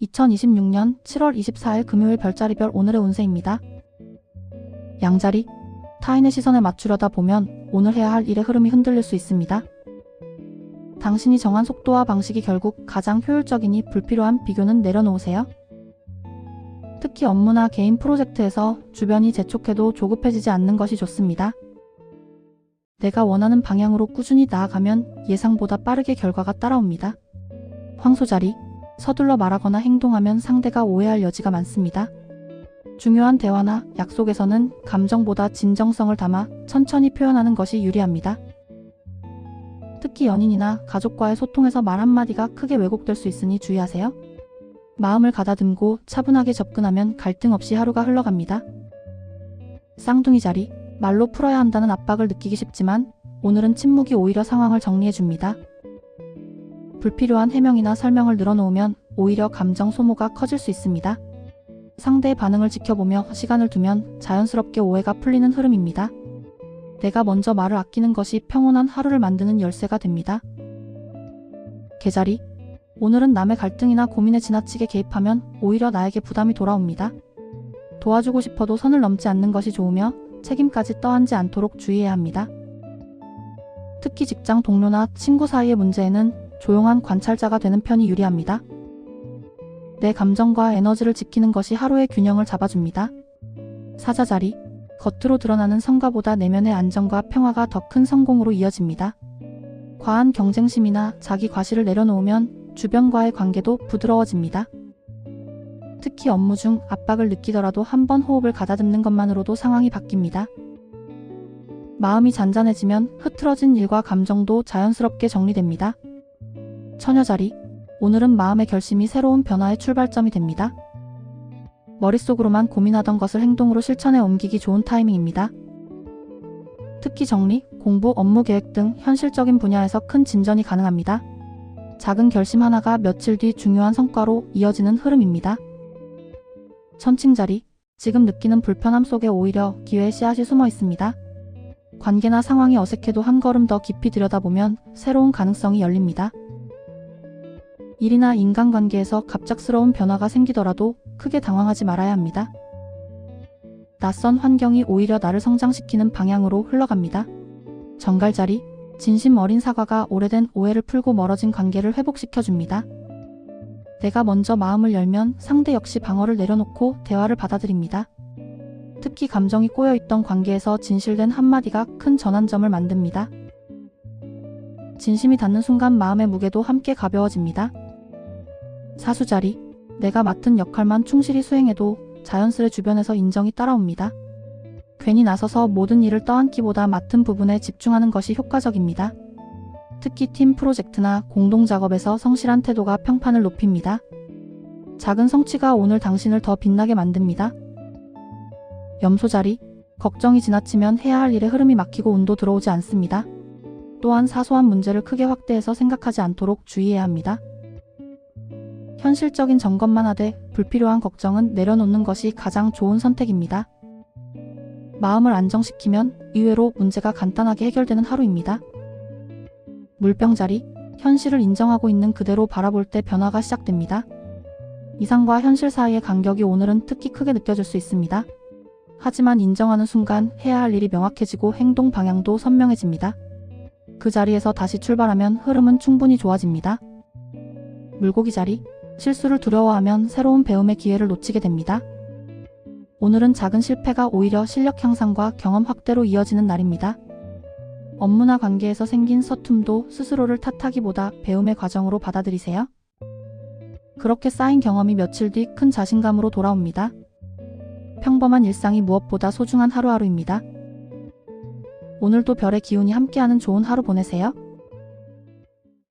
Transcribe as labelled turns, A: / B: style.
A: 2026년 7월 24일 금요일 별자리별 오늘의 운세입니다. 양자리, 타인의 시선에 맞추려다 보면 오늘 해야 할 일의 흐름이 흔들릴 수 있습니다. 당신이 정한 속도와 방식이 결국 가장 효율적이니 불필요한 비교는 내려놓으세요. 특히 업무나 개인 프로젝트에서 주변이 재촉해도 조급해지지 않는 것이 좋습니다. 내가 원하는 방향으로 꾸준히 나아가면 예상보다 빠르게 결과가 따라옵니다. 황소자리, 서둘러 말하거나 행동하면 상대가 오해할 여지가 많습니다. 중요한 대화나 약속에서는 감정보다 진정성을 담아 천천히 표현하는 것이 유리합니다. 특히 연인이나 가족과의 소통에서 말 한마디가 크게 왜곡될 수 있으니 주의하세요. 마음을 가다듬고 차분하게 접근하면 갈등 없이 하루가 흘러갑니다. 쌍둥이 자리, 말로 풀어야 한다는 압박을 느끼기 쉽지만 오늘은 침묵이 오히려 상황을 정리해줍니다. 불필요한 해명이나 설명을 늘어놓으면 오히려 감정 소모가 커질 수 있습니다. 상대의 반응을 지켜보며 시간을 두면 자연스럽게 오해가 풀리는 흐름입니다. 내가 먼저 말을 아끼는 것이 평온한 하루를 만드는 열쇠가 됩니다. 개자리, 오늘은 남의 갈등이나 고민에 지나치게 개입하면 오히려 나에게 부담이 돌아옵니다. 도와주고 싶어도 선을 넘지 않는 것이 좋으며 책임까지 떠안지 않도록 주의해야 합니다. 특히 직장 동료나 친구 사이의 문제에는 조용한 관찰자가 되는 편이 유리합니다. 내 감정과 에너지를 지키는 것이 하루의 균형을 잡아줍니다. 사자자리, 겉으로 드러나는 성과보다 내면의 안정과 평화가 더 큰 성공으로 이어집니다. 과한 경쟁심이나 자기 과시를 내려놓으면 주변과의 관계도 부드러워집니다. 특히 업무 중 압박을 느끼더라도 한번 호흡을 가다듬는 것만으로도 상황이 바뀝니다. 마음이 잔잔해지면 흐트러진 일과 감정도 자연스럽게 정리됩니다. 처녀자리, 오늘은 마음의 결심이 새로운 변화의 출발점이 됩니다. 머릿속으로만 고민하던 것을 행동으로 실천해 옮기기 좋은 타이밍입니다. 특히 정리, 공부, 업무 계획 등 현실적인 분야에서 큰 진전이 가능합니다. 작은 결심 하나가 며칠 뒤 중요한 성과로 이어지는 흐름입니다. 천칭자리, 지금 느끼는 불편함 속에 오히려 기회의 씨앗이 숨어 있습니다. 관계나 상황이 어색해도 한 걸음 더 깊이 들여다보면 새로운 가능성이 열립니다. 일이나 인간관계에서 갑작스러운 변화가 생기더라도 크게 당황하지 말아야 합니다. 낯선 환경이 오히려 나를 성장시키는 방향으로 흘러갑니다. 정갈자리, 진심 어린 사과가 오래된 오해를 풀고 멀어진 관계를 회복시켜줍니다. 내가 먼저 마음을 열면 상대 역시 방어를 내려놓고 대화를 받아들입니다. 특히 감정이 꼬여있던 관계에서 진실된 한마디가 큰 전환점을 만듭니다. 진심이 닿는 순간 마음의 무게도 함께 가벼워집니다. 사수자리, 내가 맡은 역할만 충실히 수행해도 자연스레 주변에서 인정이 따라옵니다. 괜히 나서서 모든 일을 떠안기보다 맡은 부분에 집중하는 것이 효과적입니다. 특히 팀 프로젝트나 공동작업에서 성실한 태도가 평판을 높입니다. 작은 성취가 오늘 당신을 더 빛나게 만듭니다. 염소자리, 걱정이 지나치면 해야 할 일의 흐름이 막히고 운도 들어오지 않습니다. 또한 사소한 문제를 크게 확대해서 생각하지 않도록 주의해야 합니다. 현실적인 점검만 하되 불필요한 걱정은 내려놓는 것이 가장 좋은 선택입니다. 마음을 안정시키면 의외로 문제가 간단하게 해결되는 하루입니다. 물병자리, 현실을 인정하고 있는 그대로 바라볼 때 변화가 시작됩니다. 이상과 현실 사이의 간격이 오늘은 특히 크게 느껴질 수 있습니다. 하지만 인정하는 순간 해야 할 일이 명확해지고 행동 방향도 선명해집니다. 그 자리에서 다시 출발하면 흐름은 충분히 좋아집니다. 물고기 자리, 실수를 두려워하면 새로운 배움의 기회를 놓치게 됩니다. 오늘은 작은 실패가 오히려 실력 향상과 경험 확대로 이어지는 날입니다. 업무나 관계에서 생긴 서툼도 스스로를 탓하기보다 배움의 과정으로 받아들이세요. 그렇게 쌓인 경험이 며칠 뒤 큰 자신감으로 돌아옵니다. 평범한 일상이 무엇보다 소중한 하루하루입니다. 오늘도 별의 기운이 함께하는 좋은 하루 보내세요.